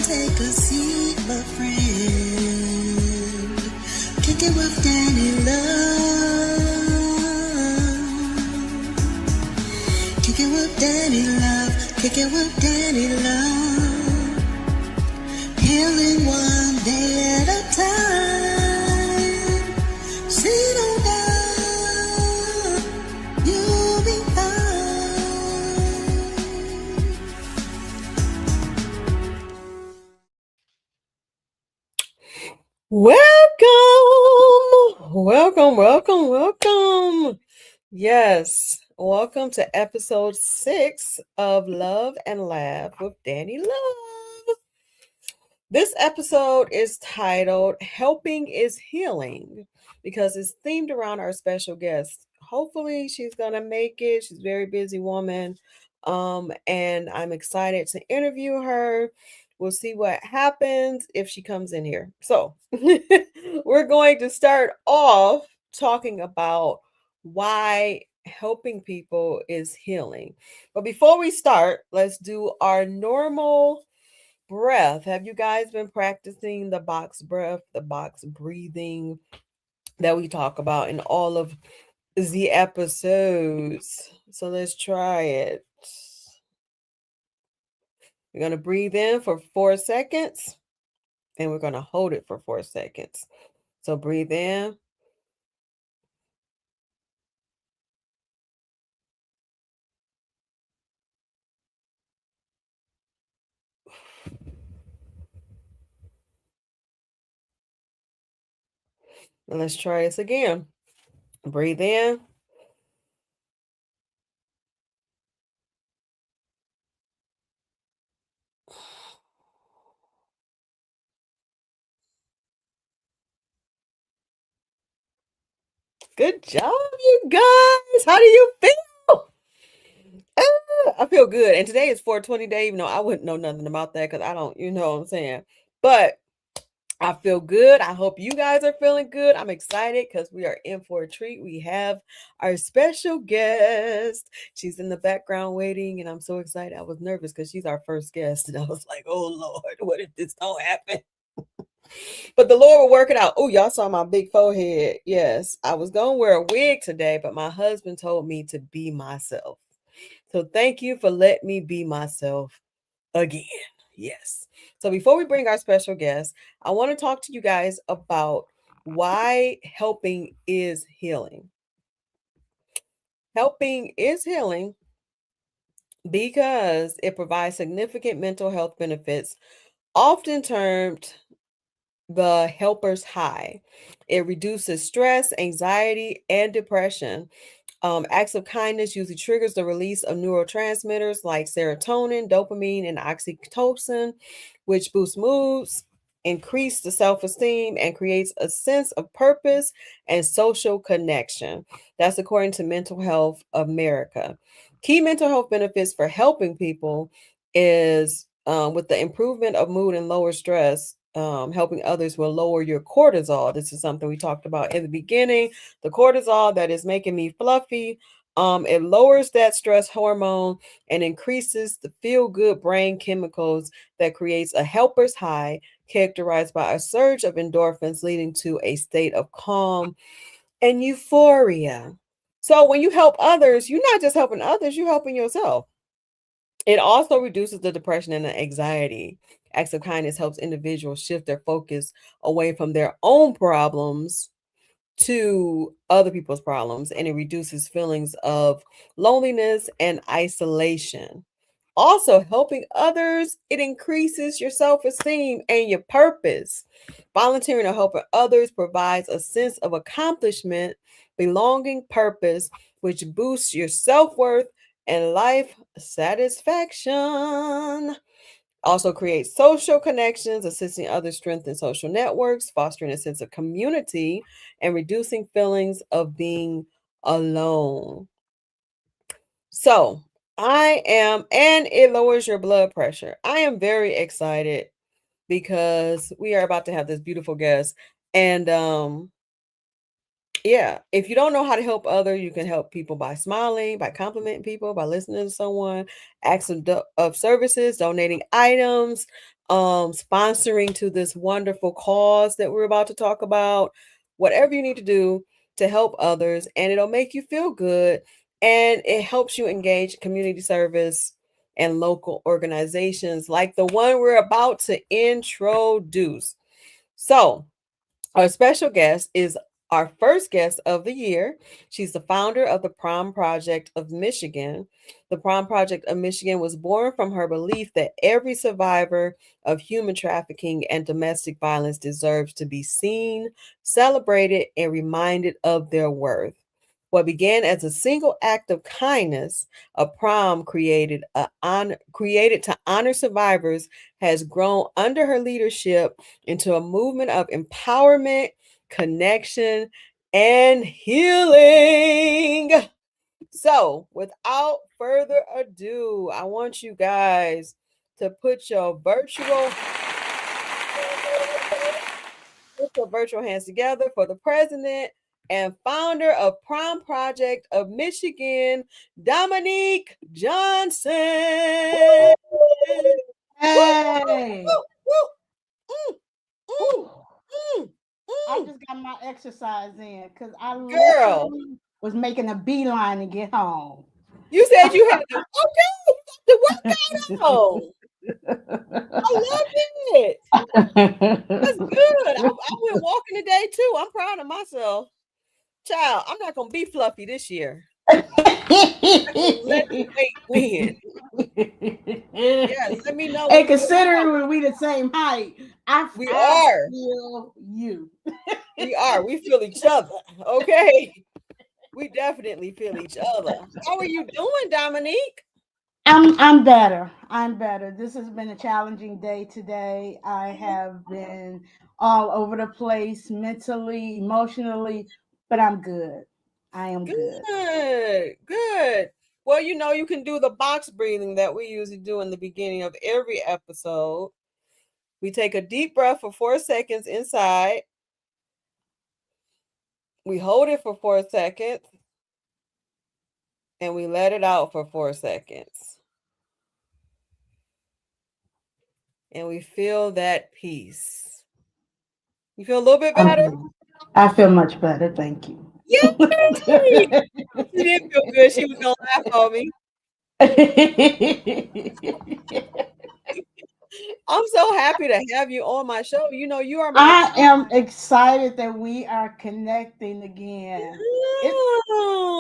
take a seat, my friend. Kick it with Dani Luv. Kick it with Dani Luv. Kick it with Dani Luv. Healing one day at a time. Settle down, you'll be fine. Welcome. Yes, welcome to episode 6 of Love and Laugh with Dani Luv. This episode is titled Helping is Healing because it's themed around our special guest. Hopefully she's going to make it. She's a very busy woman. And I'm excited to interview her. We'll see what happens if she comes in here. So, we're going to start off talking about why helping people is healing. But before we start, let's do our normal breath. Have you guys been practicing the box breath, the box breathing that we talk about in all of the episodes? So let's try it. We're going to breathe in for 4 seconds and we're going to hold it for 4 seconds. So breathe in. And let's try this again. Breathe in. Good job, you guys. How do you feel? I feel good. And today is 420 day, even though I wouldn't know nothing about that because I don't, you know what I'm saying. But I feel good. I hope you guys are feeling good. I'm excited because we are in for a treat. We have our special guest. She's in the background waiting, and I'm so excited. I was nervous because she's our first guest, and I was like, oh Lord, what if this don't happen? But the Lord will work it out. Oh, y'all saw my big forehead. Yes, I was going to wear a wig today, but my husband told me to be myself. So thank you for letting me be myself again. Yes. So before we bring our special guest, I want to talk to you guys about why helping is healing. Helping is healing because it provides significant mental health benefits, often termed the helper's high. It reduces stress, anxiety, and depression. Acts of kindness usually triggers the release of neurotransmitters like serotonin, dopamine, and oxytocin, which boosts moods, increase the self-esteem, and creates a sense of purpose and social connection. That's according to Mental Health America. Key mental health benefits for helping people is with the improvement of mood and lower stress. Helping others will lower your cortisol. This is something we talked about in the beginning. The cortisol that is making me fluffy. It lowers that stress hormone and increases the feel-good brain chemicals that creates a helper's high, characterized by a surge of endorphins, leading to a state of calm and euphoria. So when you help others, you're not just helping others, you're helping yourself. It also reduces the depression and the anxiety. Acts of kindness helps individuals shift their focus away from their own problems to other people's problems, and it reduces feelings of loneliness and isolation. Also, helping others, it increases your self-esteem and your purpose. Volunteering or helping others provides a sense of accomplishment, belonging, purpose, which boosts your self-worth and life satisfaction. Also creates social connections, assisting others strengthen social networks, fostering a sense of community, and reducing feelings of being alone. So and it lowers your blood pressure. I am very excited because we are about to have this beautiful guest. And yeah, if you don't know how to help others, you can help people by smiling, by complimenting people, by listening to someone, acts of services, donating items, sponsoring to this wonderful cause that we're about to talk about, whatever you need to do to help others, and it'll make you feel good, and it helps you engage community service and local organizations like the one we're about to introduce. So, our special guest is our first guest of the year. She's the founder of the Prom Project of Michigan. The Prom Project of Michigan was born from her belief that every survivor of human trafficking and domestic violence deserves to be seen, celebrated, and reminded of their worth. What began as a single act of kindness, a prom created to honor survivors, has grown under her leadership into a movement of empowerment, connection, and healing. So, without further ado, I want you guys to put your virtual hands together for the president and founder of Prom Project of Michigan, Dominique Johnson. Hey, Woo, woo, mm, whew. mm, I mm. just got my exercise in because I Girl, literally was making a beeline to get home. you said you had to, okay, the workout on. I love it. That's good. I went walking today too. I'm proud of myself. Child, I'm not gonna be fluffy this year. I can let the weight win. Yeah, let me know Hey, what you considering when we the same height, we I are. feel you. We are. We feel each other. Okay. We definitely feel each other. How are you doing, Dominique? I'm better. I'm better. This has been a challenging day today. I have been all over the place mentally, emotionally, but I'm good. I am good. Good. Good. Well, you can do the box breathing that we usually do in the beginning of every episode. We take a deep breath for 4 seconds inside. We hold it for 4 seconds and we let it out for 4 seconds. And we feel that peace. You feel a little bit I'm better? good. I feel much better. Thank you. Yay! She didn't feel good. She was gonna laugh on me. I'm so happy to have you on my show. You are my I am excited that we are connecting again. It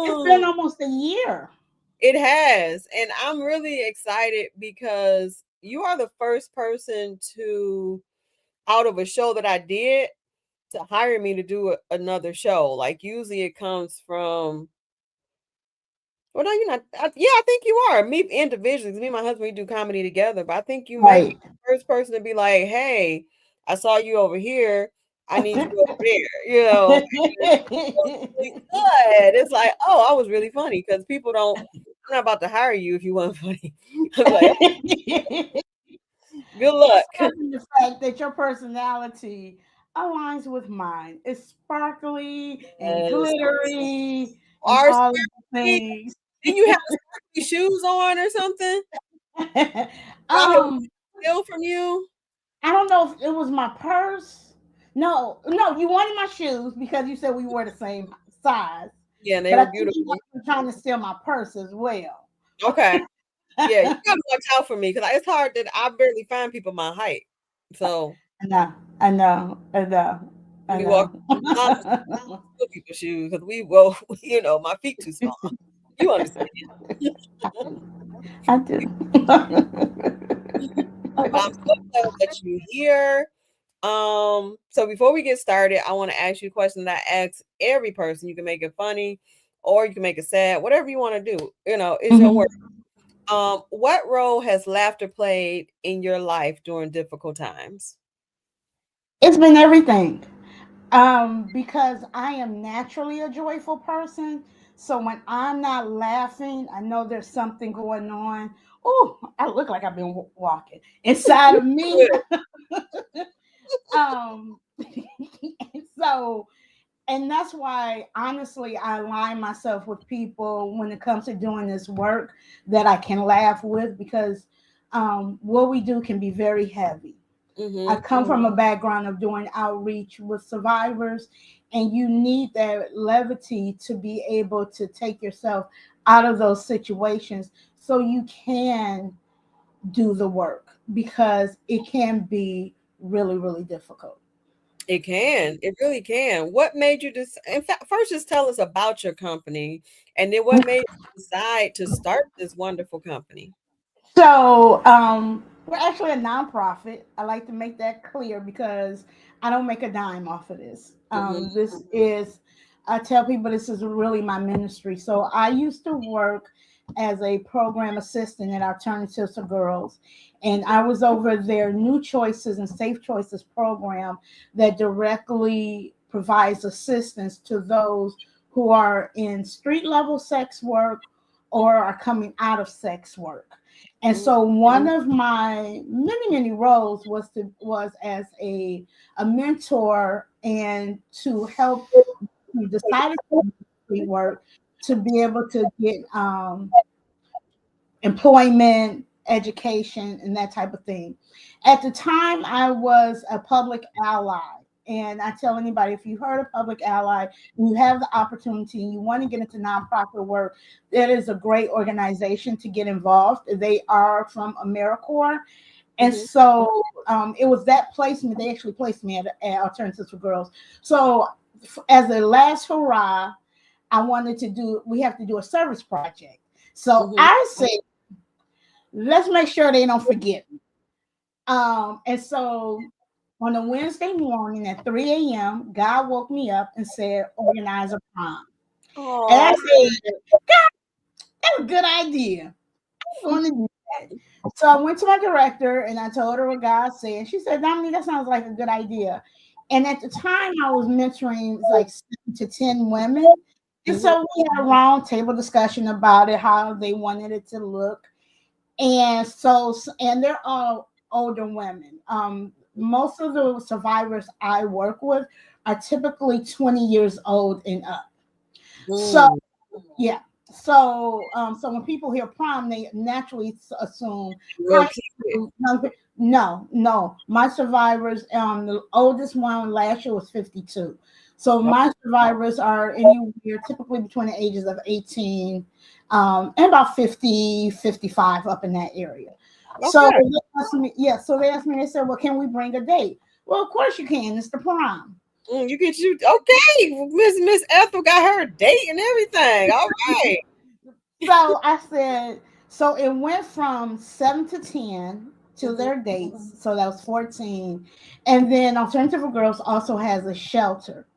it's been Oh, almost a year. it has. And I'm really excited because you are the first person to out of a show that I did to hire me to do another show. Like usually it comes from well, no, you're not. Yeah, I think you are. Me individually, 'cause me and my husband, we do comedy together. But I think you might be Right. the first person to be like, "Hey, I saw you over here. I need you over there." And it feels really good. It's like, oh, I was really funny because people don't. I'm not about to hire you if you weren't funny. I'm like, good luck. Despite the fact that your personality aligns with mine. It's sparkly and Yes, glittery and ours. all of the things. Didn't you have sparkly shoes on or something? Out here um, steal from you? I don't know if it was my purse. No, no, you wanted my shoes because you said we were the same size. Yeah, and they But I were think you beautiful. were trying to steal my purse as well. Okay. Yeah, you gotta watch out for me because it's hard that I barely find people my height. So I know, I know, I know, I we walk know. steal people's shoes because we well, my feet too small. You understand? I do. I'm so glad that you're here. So before we get started, I want to ask you a question that I ask every person. You can make it funny or you can make it sad, whatever you want to do. It's your word. Mhm. What role has laughter played in your life during difficult times? It's been everything. Because I am naturally a joyful person. So when I'm not laughing, I know there's something going on. Oh, I look like I've been walking inside of me. Good. Um, so and that's why honestly I align myself with people when it comes to doing this work that I can laugh with because what we do can be very heavy. I Mm-hmm. come from a background of doing outreach with survivors, and you need that levity to be able to take yourself out of those situations so you can do the work, because it can be really, really difficult. It can. It really can. What made you in fact, first just tell us about your company and then what made you decide to start this wonderful company? So, we're actually a nonprofit. I like to make that clear because I don't make a dime off of this. Mm-hmm. This is, I tell people this is really my ministry. So, I used to work as a program assistant at Alternatives for Girls, and I was over their New Choices and Safe Choices program that directly provides assistance to those who are in street level sex work or are coming out of sex work. And so one of my many, many roles was as a mentor and to help who decided to do street work to be able to get employment, education, and that type of thing. At the time, I was a public ally. And I tell anybody, if you heard of Public Ally and you have the opportunity and you want to get into nonprofit work, it is a great organization to get involved. They are from AmeriCorps. And Mm-hmm. so it was that placement. They actually placed me at Alternatives for Girls. So as a last hurrah, I wanted to do, we have to do a service project. So Mm-hmm. I said, let's make sure they don't forget. And so on a Wednesday morning at 3 a.m., God woke me up and said, organize a prom. And I Oh. said, that's a good idea. I'm going to do that. So I went to my director and I told her what God said. She said, Dominique, that sounds like a good idea. And at the time, I was mentoring like 7 to 10 women. And Mm-hmm. so we had a round table discussion about it, how they wanted it to look. And they're all older women. Most of the survivors I work with are typically 20 years old and up. So Mm. yeah. So when people hear prom, they naturally assume Little high kid. school. No, no. My survivors, the oldest one last year was 52. So my survivors are anywhere typically between the ages of 18 and about 50, 55 up in that area. So Okay. they asked me, yeah, so they asked me, they said, well, can we bring a date? Well, of course you can. It's the prom. You get you okay. Miss Ethel got her a date and everything. All right. So I said, so it went from 7 to 10 to Mm-hmm. their dates. So that was 14. And then Alternative for Girls also has a shelter.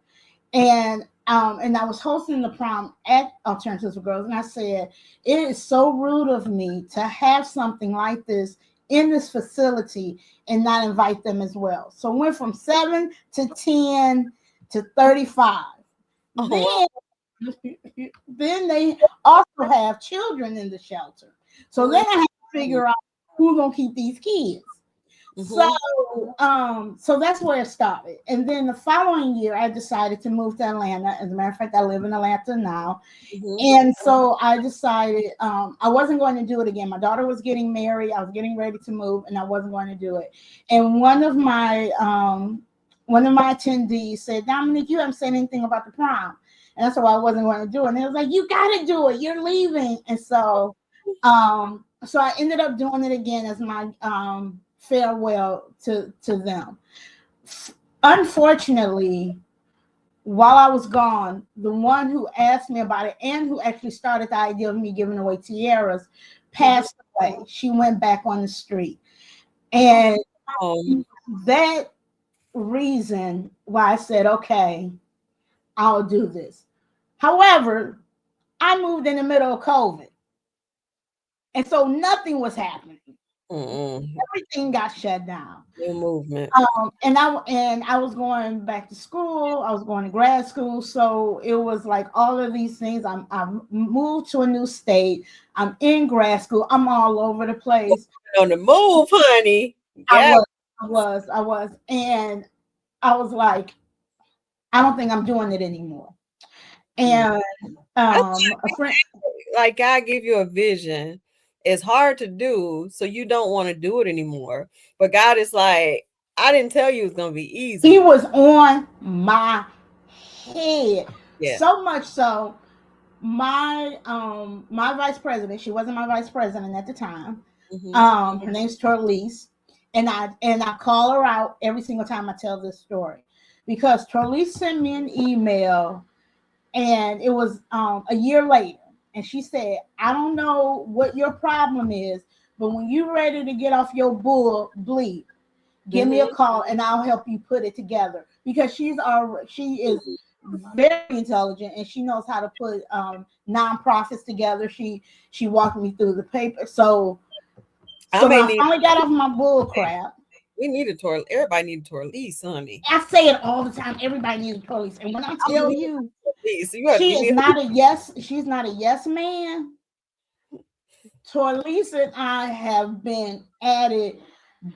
And I was hosting the prom at Alternatives for Girls. And I said, it is so rude of me to have something like this in this facility and not invite them as well. So it went from 7 to 10 to 35. Oh wow. Then then they also have children in the shelter. So then I have to figure out who's gonna keep these kids. So Mm-hmm. so that's where it started. And then the following year I decided to move to Atlanta. As a matter of fact, I live in Atlanta now. Mm-hmm. And so I decided I wasn't going to do it again. My daughter was getting married, I was getting ready to move, and I wasn't going to do it. And one of my attendees said, Dominique, you haven't said anything about the prom. And that's why I wasn't going to do it. And they was like, you gotta do it, you're leaving. And so I ended up doing it again as my farewell to them. Unfortunately, while I was gone, the one who asked me about it and who actually started the idea of me giving away tiaras passed away. She went back on the street. And Oh. that reason why I said, okay, I'll do this. However, I moved in the middle of COVID. And so nothing was happening. Mm-mm. Everything got shut down. No movement. And I was going back to school. I was going to grad school, so it was like all of these things. I moved to a new state. I'm in grad school. I'm all over the place. On the move, honey. I Yeah. was, I was, and I was like, I don't think I'm doing it anymore. Yeah. And I a friend, like God give you a vision. It's hard to do, so you don't want to do it anymore. But God is like, I didn't tell you it was gonna be He easy. was on my head. Yeah. So much so, my vice president, she wasn't my vice president at the time. Mm-hmm. Her name's Torlise. And I call her out every single time I tell this story. Because Torlise sent me an email, and it was a year later. And she said, I don't know what your problem is, but when you're ready to get off your bull bleep, give me a Mm-hmm. call and I'll help you put it together. Because she is very intelligent, and she knows how to put nonprofits together. She walked me through the paper. I So when may I need. finally got off my bull crap, We need a toilet. Everybody need a toilet, honey. I say it all the time. Everybody needs a police. And when I I'm gonna tell need you, a toilet. You gotta give me a. she's not a yes man. Torlisa and I have been at it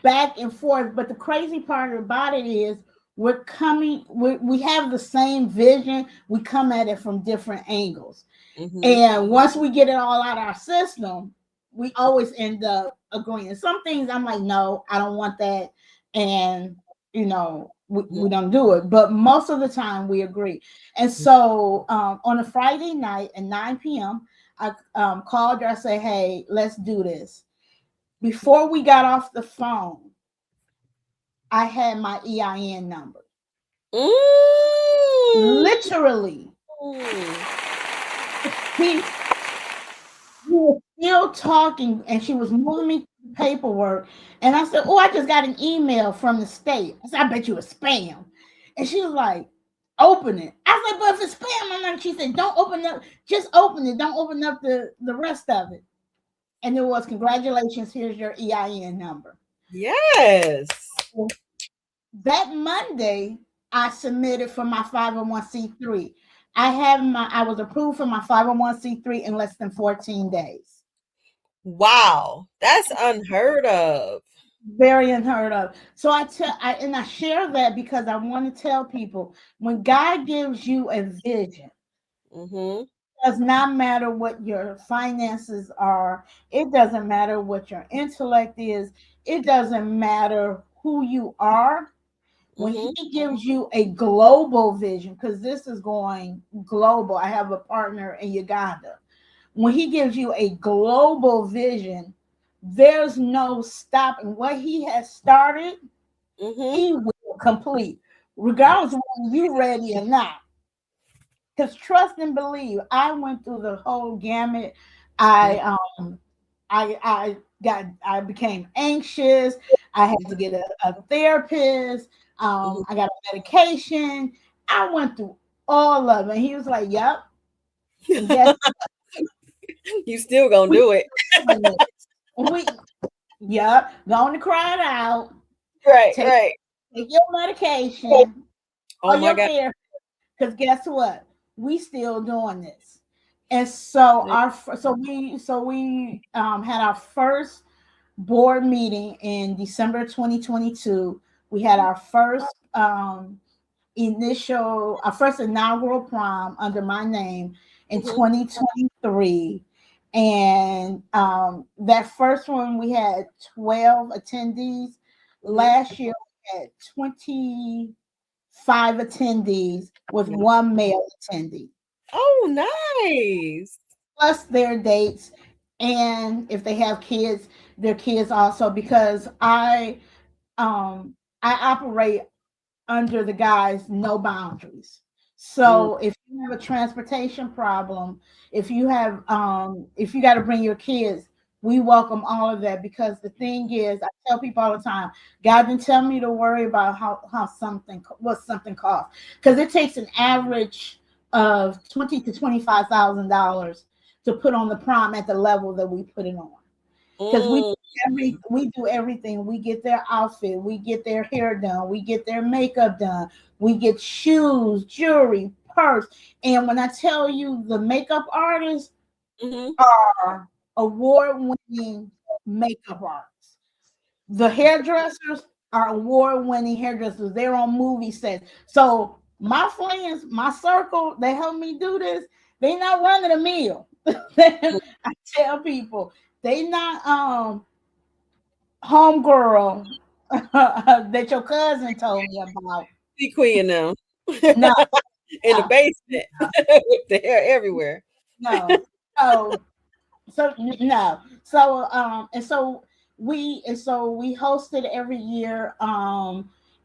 back and forth. But the crazy part about it is we have the same vision. We come at it from different angles. Mm-hmm. And once we get it all out of our system, we always end up agreeing. Some things I'm like, no, I don't want that. And, we don't do it. But most of the time we agree. And so on a Friday night at 9 p.m., I called her. I said, hey, let's do this. Before we got off the phone, I had my EIN number. Mm. Literally. He We were still talking, and she was moving me through paperwork. And I said, oh, I just got an email from the state. I said, I bet you it's spam. And she was like, open it. I said, but if it's spam, I'm not. She said, don't open up, just open it. Don't open up the rest of it. And it was, congratulations, here's your EIN number. Yes. That Monday, I submitted for my 501c3. I was approved for my 501c3 in less than 14 days. Wow. That's unheard of. Very unheard of. So I share that because I want to tell people, when God gives you a vision, Mm-hmm. it does not matter what your finances are. It doesn't matter what your intellect is. It doesn't matter who you are. When he Mm-hmm. gives you a global vision, because this is going global. I have a partner in Uganda. When he gives you a global vision, there's no stopping. What he has started, Mm-hmm. he will complete, regardless of whether you're ready or not. Because trust and believe, I went through the whole gamut. I I became anxious. I had to get a therapist. Mm-hmm. I got a medication. I went through all of it. He was like, "Yep." And guess You still gonna we do it. doing it. We Yep, going to cry it out. Right, Take right. take your medication Oh or my your God. therapy. Because guess what? We still doing this. And so we had our first board meeting in December 2022. We had our first inaugural prom under my name in Mm-hmm. 2023. And that first one, we had 12 attendees. Mm-hmm. Last year we had 25 attendees with one male attendee, Oh, nice. plus their dates. And if they have kids, their kids also, because I operate under the guise no boundaries. Mm, So if you have a transportation problem, if you got to bring your kids, we welcome all of that. Because the thing is, I tell people all the time, God didn't tell me to worry about how what something costs, because it takes an average of $20,000 to $25,000 to put on the prom at the level that we put it on. Because mm, we do everything. We get their outfit, we get their hair done, we get their makeup done, we get shoes, jewelry, purse. And when I tell you, the makeup artists mhm. are award-winning makeup artists. The hairdressers are award-winning hairdressers. They're on movie sets. So my friends, my circle, they help me do this. They not running a meal. I tell people they not homegirl that your cousin told me about. See Queen now No, in the no, basement with the hair everywhere. no. So no. So we host it every year.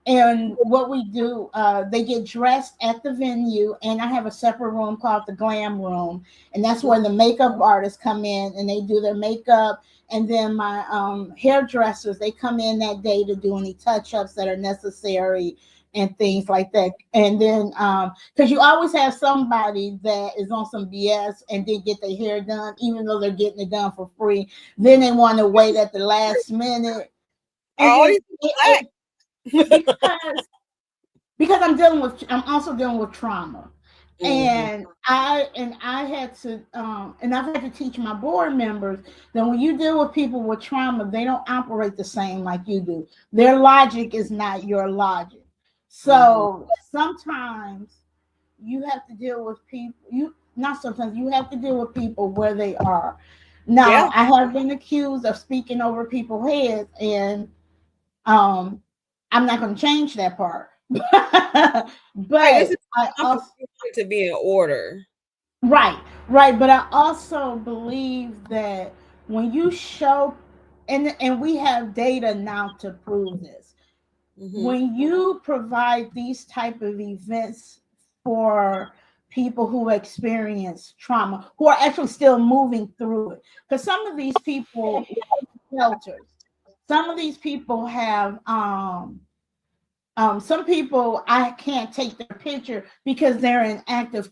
And what we do, they get dressed at the venue, and I have a separate room called the glam room, and that's where the makeup artists come in and they do their makeup. And then my hairdressers, they come in that day to do any touch-ups that are necessary and things like that. And then because you always have somebody that is on some BS and didn't get their hair done, even though they're getting it done for free. Then they want to wait at the last minute. Are And all then these black? because I'm also dealing with trauma. Mhm. And I had to and I've had to teach my board members that when you deal with people with trauma, they don't operate the same like you do. Their logic is not your logic. Mhm. So sometimes you have to deal with people, you not sometimes you have to deal with people where they are. Yeah. Now I have been accused of speaking over people's heads, and um I'm not going to change that part. Right. This But is I something also you want it to be in order. right, right. But I also believe that when you show, and we have data now to prove this, Hmm. when you provide these type of events for people who experience trauma, who are actually still moving through it, because some of these people shelters, some of these people have some people I can't take their picture because they're in active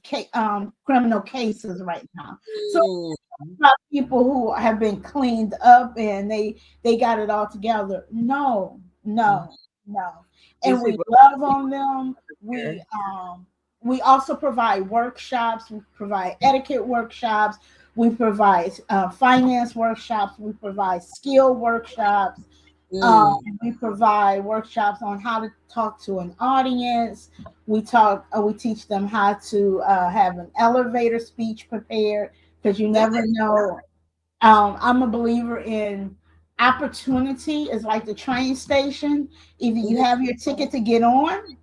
criminal cases right now. So Mm. about people who have been cleaned up and they got it all together. No, no, no. These And we people love on them. here. We also provide workshops. We provide etiquette workshops. We provide finance workshops. We provide skill workshops. Mm. We provide workshops on how to talk to an audience. We teach them how to have an elevator speech prepared, because you never Nice. know. I'm a believer in opportunity is like the train station. Either you Mhm. have your ticket to get on,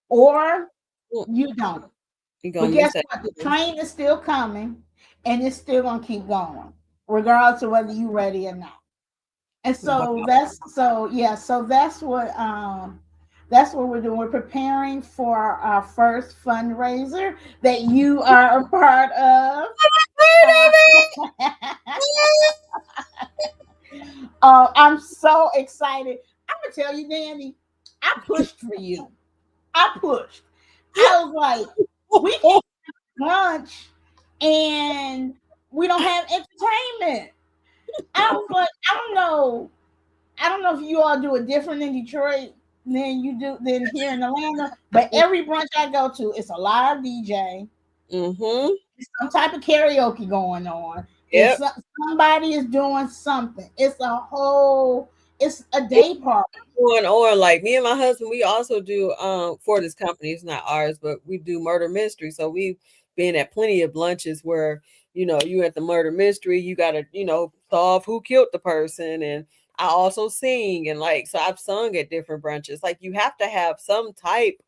or Mm. you don't. You're But gonna miss guess that. what? The train is still coming, and it's still gonna keep going, regardless of whether you're ready or not. And Wow. so that's what we're doing. We're preparing for our first fundraiser that you are a part of. I'm so excited. I'm gonna tell you, Danny, I pushed for you. I pushed. I was like, we can lunch and we don't have entertainment. I was like, I don't know if you all do it different in Detroit than here in Atlanta, but every brunch I go to, it's a live DJ, Mm-hmm. some type of karaoke going on. Yep. Somebody is doing something. It's a day party. Going on, like me and my husband, we also do for this company, it's not ours, but we do murder mystery. So we've been at plenty of lunches where, you at the murder mystery, you gotta, solve who killed the person. And I also sing, and like, so I've sung at different brunches. Like, you have to have some type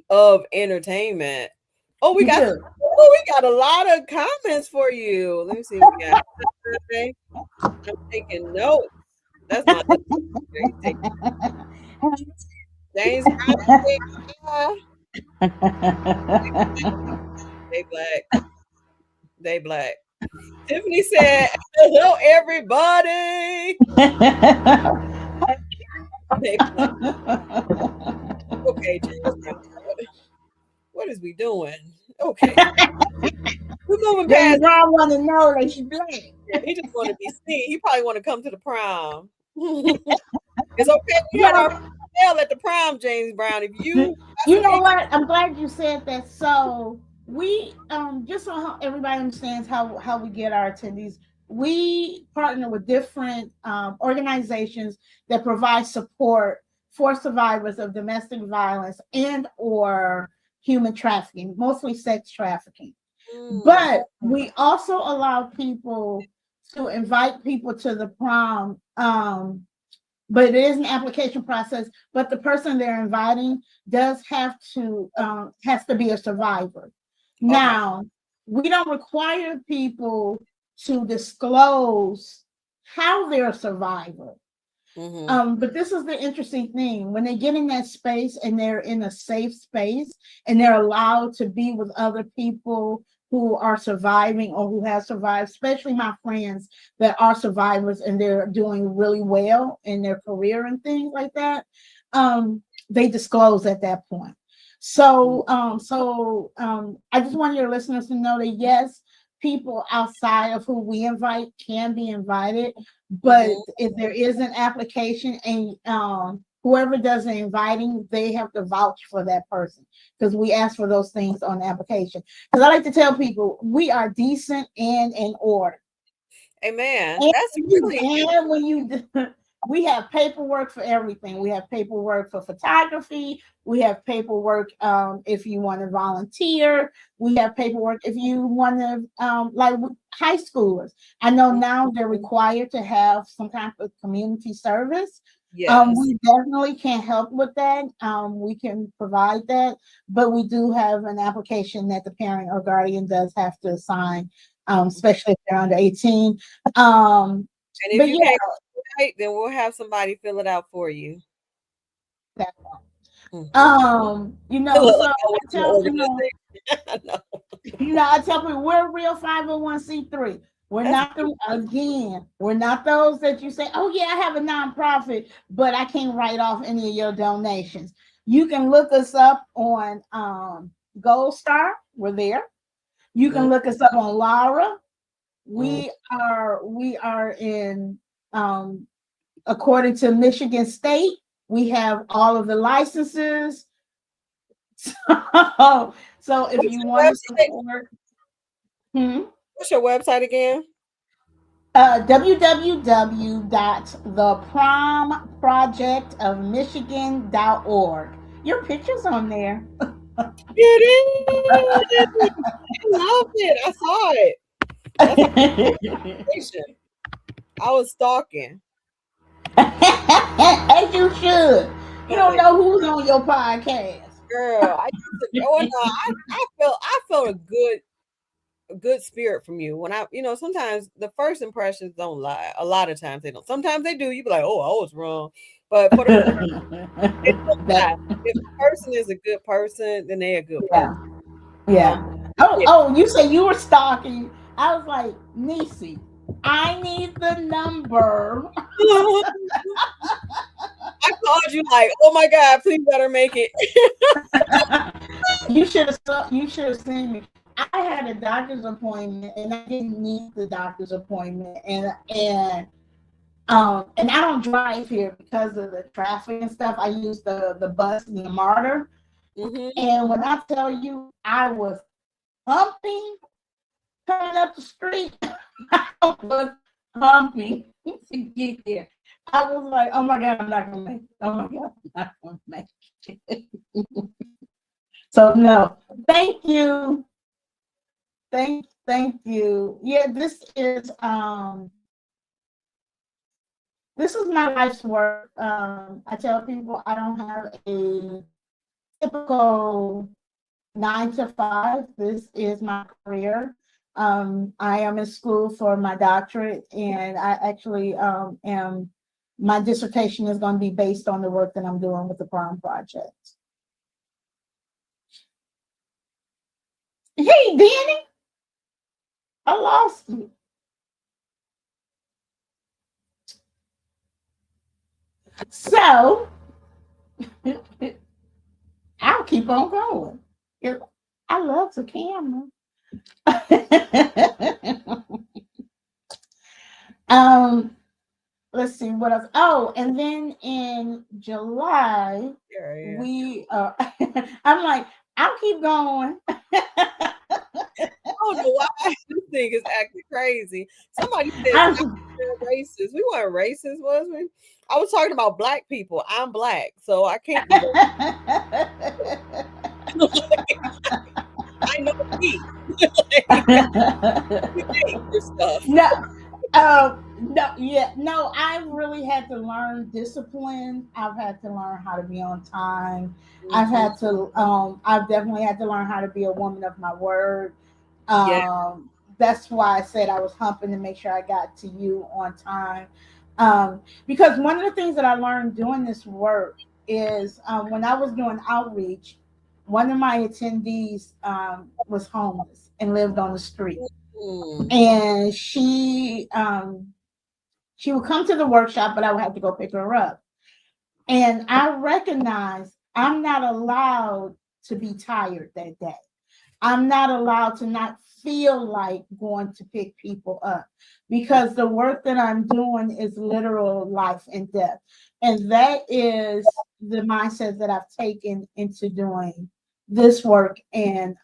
of entertainment. Oh, we You got do. we got a lot of comments for you. Let me see what we got. Birthday. I'm taking notes. That's my husband. He take James Brown. They black. They black. Tiffany said, "Hello, everybody." They black. Okay, James Brown. What is we doing? Okay, we're moving James past. Brown want to know that you black. Yeah, he just want to be seen. He probably want to come to the prom. It's okay. We had our Yeah, hotel at the prom, James Brown. If you got you some, know what? I'm glad you said that. So we just so everybody understands how we get our attendees. We partner with different organizations that provide support for survivors of domestic violence and or human trafficking, mostly sex trafficking. mm, But we also allow people to invite people to the prom but it is an application process. But the person they're inviting does have to has to be a survivor. Okay. Now, we don't require people to disclose how they're a survivor. But this is the interesting thing. When they get in that space and they're in a safe space and they're allowed to be with other people who are surviving or who have survived, especially my friends that are survivors and they're doing really well in their career and things like that, they disclose at that point. So, I just want your listeners to know that yes, people outside of who we invite can be invited, but if there is an application and whoever does the inviting, they have to vouch for that person because we ask for those things on the application. Because I like to tell people we are decent and in order. Amen. And That's really when you we have paperwork for everything. We have paperwork for photography. We have paperwork if you want to volunteer. We have paperwork if you want to like high schoolers. I know now they're required to have some kind of community service. yes. We definitely can't help with that. We can provide that, but we do have an application that the parent or guardian does have to sign, especially if they're under 18. And if But you yeah, can't write, then we'll have somebody fill it out for you. that Mhm. you It know, look so like I I work in an tell organization. No, I tell people we're a real 501c3. We're that's not we're not those that you say, oh yeah, I have a nonprofit, but I can't write off any of your donations. You can look us up on Gold Star. We're there. You can look us up on Laura. mm, We are in according to Michigan State. We have all of the licenses. So if what's you your want to website? support, What's your website again? www.thepromprojectofmichigan.org. Your picture's on there. It is. I love it. I saw it. That's our station. I was stalking. As you should. You Love don't it. know who's on your podcast. Girl, I used to oh no, I felt a good spirit from you. When sometimes the first impressions don't lie. A lot of times they don't. Sometimes they do. You be like, oh, I was wrong. But for the they don't That, lie. If a person is a good person, then they're a good person. yeah. Yeah. Um, Oh, yeah. you say you were stalking. I was like, Nisi, I need the number. I called you like, oh my God, please let her make it. You should have seen me. I had a doctor's appointment and I didn't need the doctor's appointment and I don't drive here because of the traffic and stuff. I use the bus and the MARTA. And when I tell you I was humping coming up the street, I was humping to get there. I was like, oh my God, I'm not gonna make it. Oh my God, I'm not gonna make it. So no, thank you. Thank you. Yeah, this is my life's work. I tell people I don't have a typical 9 to 5. This is my career. I am in school for my doctorate, and I actually am. My dissertation is going to be based on the work that I'm doing with the Prom Project. Hey, Danny, I lost you. So I'll keep on going. I love the camera. Let's see what else. Oh, and then in July, Yeah. we I'm like, I'll keep going. I don't know why this thing is acting crazy. Somebody said I'm, we're racist. We weren't racist, was we? I was talking about black people. I'm black, so I can't be I know me. You hate your stuff. no, No, yeah, no, I've really had to learn discipline. I've had to learn how to be on time. Hmm. I've definitely had to learn how to be a woman of my word. Yeah. That's why I said I was humping to make sure I got to you on time. Because one of the things that I learned doing this work is when I was doing outreach, one of my attendees was homeless and lived on the street. Mm. And she would come to the workshop, but I would have to go pick her up. And I recognized I'm not allowed to be tired that day. I'm not allowed to not feel like going to pick people up because the work that I'm doing is literal life and death. And that is the mindset that I've taken into doing this work and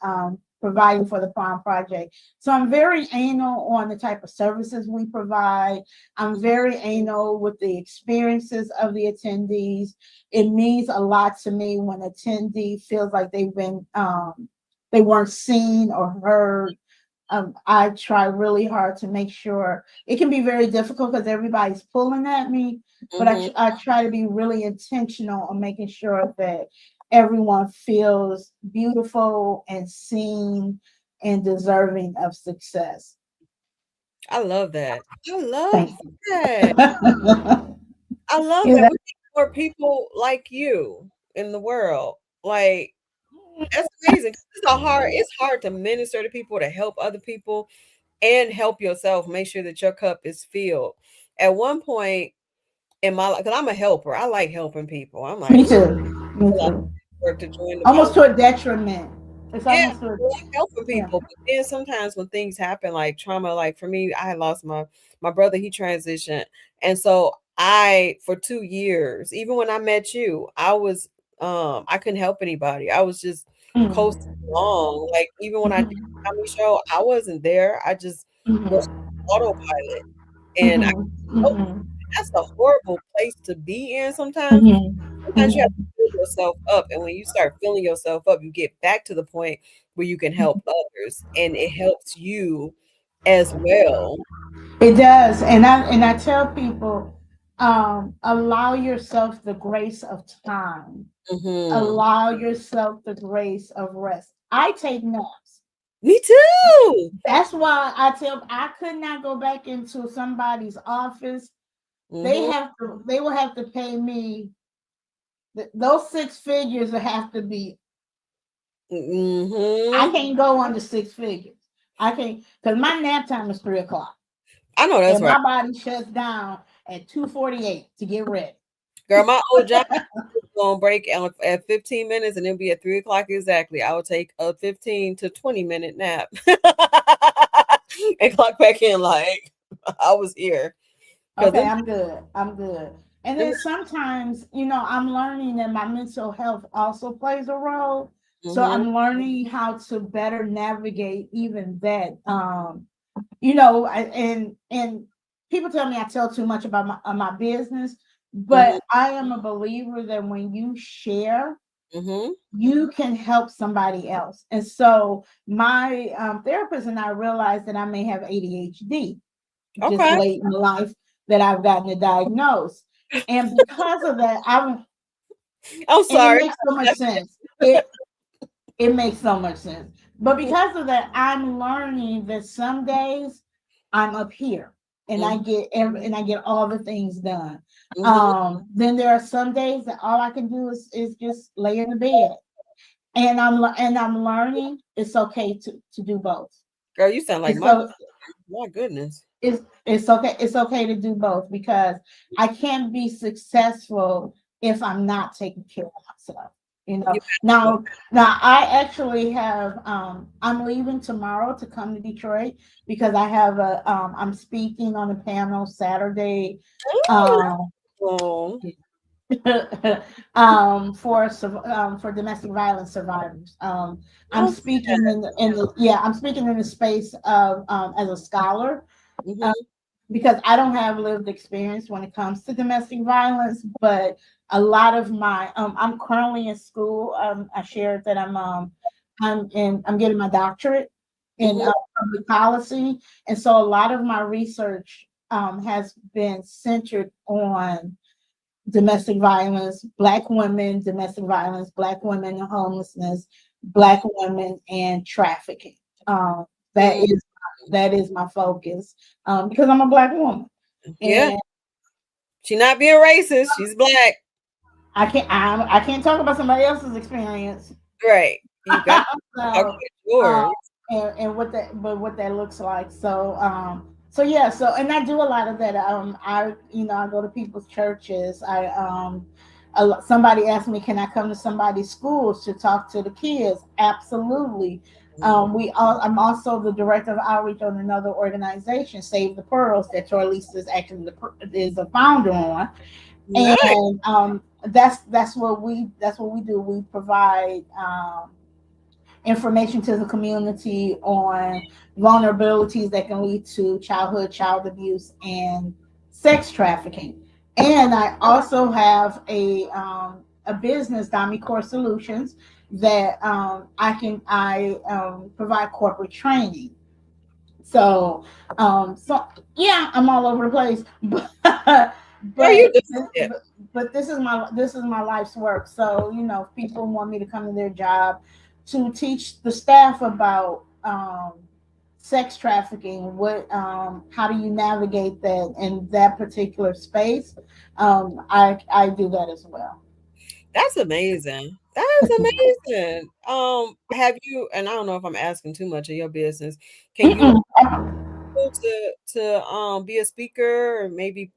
providing for the Prom Project. So I'm very anal on the type of services we provide. I'm very anal with the experiences of the attendees. It means a lot to me when an attendee feels like they weren't seen or heard. I try really hard to make sure it can be very difficult because everybody's pulling at me, but Hmm. I try to be really intentional on making sure that everyone feels beautiful and seen and deserving of success. I love that. I Thank love you. that. I love Yeah, that. We need more people like you in the world. Like, that's amazing. It's hard to minister to people, to help other people, and help yourself. Make sure that your cup is filled. At one point in my life, because I'm a helper, I like helping people. I'm like, me ooh, too. Me a lot of too. work to join the Almost volunteer. to a detriment. It's Yeah, almost to a I like helping yeah. people. But then sometimes when things happen, like trauma, like for me, I had lost my brother, he transitioned. And so I for 2 years, even when I met you, I couldn't help anybody. I was just coasting Mm. along. Like even when I did Mhm. the comedy show, I wasn't there. I just was Mhm. autopilot. And I Mhm. oh, Mhm. that's a horrible place to be in sometimes. Mhm. Sometimes you have to Mhm. fill yourself up, and when you start filling yourself up, you get back to the point where you can help others, and it helps you as well. It does, and I tell people, allow yourself the grace of time. Mhm. Allow yourself the grace of rest. I take naps. Me too. That's why I could not go back into somebody's office. Mhm. They will have to pay me those six figures will have to be. I Mhm. can't go under six figures. I can't because my nap time is 3 o'clock. I know that's And right. my body shuts down at 2:48 to get ready. Girl, my old job was gonna break at 15 minutes and it'll be at 3 o'clock exactly. I would take a 15 to 20-minute nap and clock back in like I was here. Because Okay, I'm good. I'm good. And them, then sometimes, I'm learning that my mental health also plays a role. So mhm, I'm learning how to better navigate even that. And people tell me I tell too much about my business, mhm, but I am a believer that when you share, mhm. you can help somebody else. And so my therapist and I realized that I may have ADHD just Okay. late in life that I've gotten it diagnosed. And because of that, I'm and it sorry. makes so much sense. It makes so much sense. But because of that, I'm learning that some days I'm up here and Mhm, I get all the things done. mhm. Then there are some days that all I can do is just lay in the bed. And I'm learning it's okay to do both. Girl, you sound like It's my so my goodness. it's okay to do both because I can't be successful if I'm not taking care of myself. You Now I actually have I'm leaving tomorrow to come to Detroit because I'm speaking on a panel Saturday um oh, for domestic violence survivors. I'm oh, speaking I'm speaking in the space of as a scholar uh, mhm, because I don't have lived experience when it comes to domestic violence, but a lot of I'm currently in school. I shared that I'm getting my doctorate in mhm, public policy, and so a lot of my research. has been centered on domestic violence, Black women, domestic violence, Black women and homelessness, Black women and trafficking. Um, that Mm, is that is my focus because I'm a Black woman, yeah. and She not being racist. She's Black. I can't talk about somebody else's experience. Right. You got to talk about So um yours. and what that looks like. So yeah, so and I do a lot of that. I go to people's churches. Somebody asked me, can I come to somebody's schools to talk to the kids? Absolutely. I'm also the director of outreach on another organization, Save the Pearls, that Torlisa is actually is a founder on. Nice. And that's what we do. We provide information to the community on vulnerabilities that can lead to childhood child abuse and sex trafficking. And I also have a business, Dami Core Solutions, that I provide corporate training. So so yeah, I'm all over the place, Girl, you but do it. but this is my life's work. So if people want me to come to their job to teach the staff about sex trafficking, what how do you navigate that in that particular space? I do that as well. That's amazing. That is amazing. Have you, and I don't know if I'm asking too much of your business, can you Mm-mm. afford to be a speaker or maybe,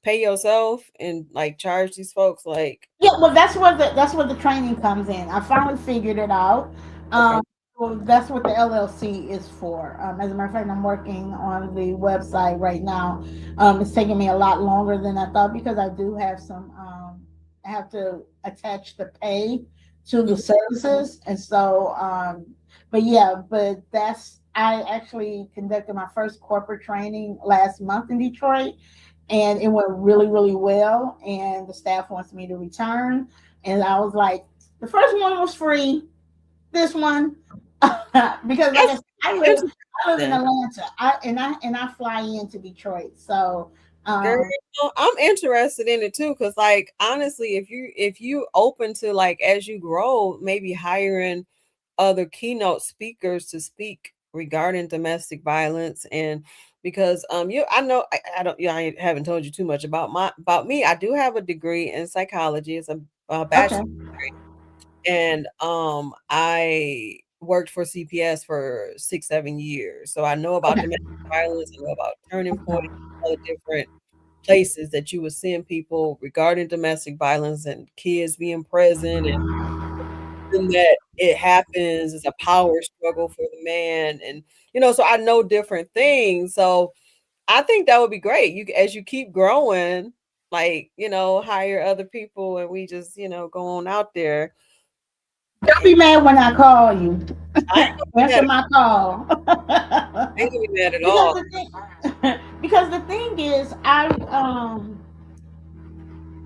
pay yourself and like charge these folks like Yeah, well, that's where the training comes in. I finally figured it out. okay. Um, well, that's what the LLC is for. As a matter of fact, I'm working on the website right now. It's taking me a lot longer than I thought because I do have some. I have to attach the pay to the Mhm. services, and so. But yeah, but that's I actually conducted my first corporate training last month in Detroit, and it went really, really well. And the staff wants me to return. And I was like, the first one was free. This one, because like I That's said, I live in interesting. Atlanta. I fly into Detroit. So Girl, um, I'm interested in it too, because like honestly, if you open to like as you grow, maybe hiring other keynote speakers to speak regarding domestic violence and because I know I don't I haven't told you too much about me. I do have a degree in psychology. It's a okay, bachelor and I worked for CPS for 6 7 years. So I know about okay, domestic violence, I know about turning point, all the different places that you would send people regarding domestic violence and kids being present and that it happens, it's a power struggle for the man and so I know different things. So I think that would be great. You as you keep growing, like, hire other people and we just, go on out there. don't be mad when I call you. I ain't gonna be mad Answer at my call. I ain't gonna be mad at because all. the thing, because the thing is,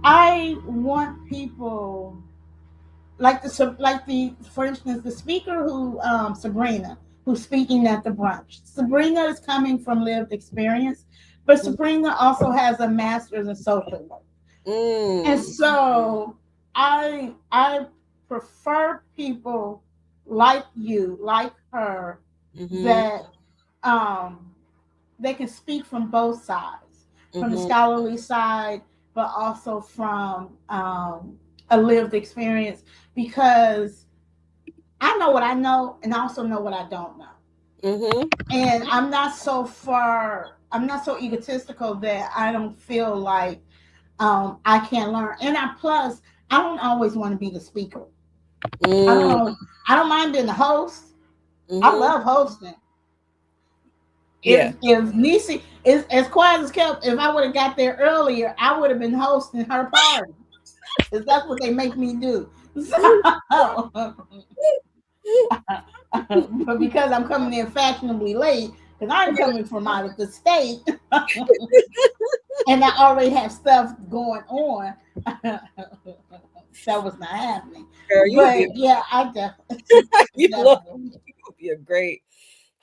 I want people like the for instance the speaker who Sabrina, who's speaking at the brunch. Sabrina is coming from lived experience, but Mhm. Sabrina also has a master's in social work. And Mm. so I prefer people like you, like her, Mhm. that um they can speak from both sides, from the Mhm. scholarly side, but also from a lived experience, because I know what I know and I also know what I don't know. Mhm. And I'm not so egotistical that I don't feel like I can't learn. And I don't always want to be the speaker. I don't Mm. know. I don't mind being the host. I Mhm. love hosting. Yeah. If Nisi is as quiet as kept, if I would have got there earlier, I would have been hosting her party. Because that's what they make me do. So, but because I'm coming in fashionably late, because I'm coming from out of the state, and I already have stuff going on, that was not happening. Girl, you would be But yeah, I definitely, you look definitely. you would be a great